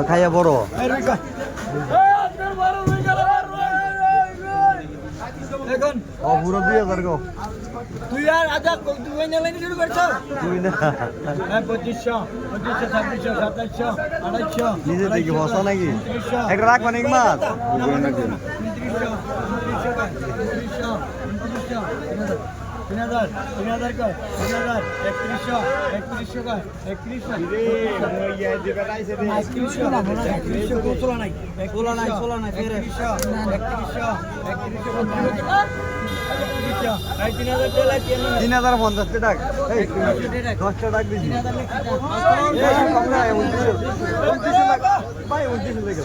খাইয়া বড় পুরো 2000 গো তুই আর আজা তুই নেলেন শুরু করছ তুই না 2500 2500 2600 2700 নিজে থেকে বসা নাকি একটা রাখবা নাকি মাছ তিন হাজার কয় 3100 কয় 3100 গোছলা নাই গোলা নাই ফেরে 3050 টাকা এই 10 টাকা দিছি 3000 ভাই 29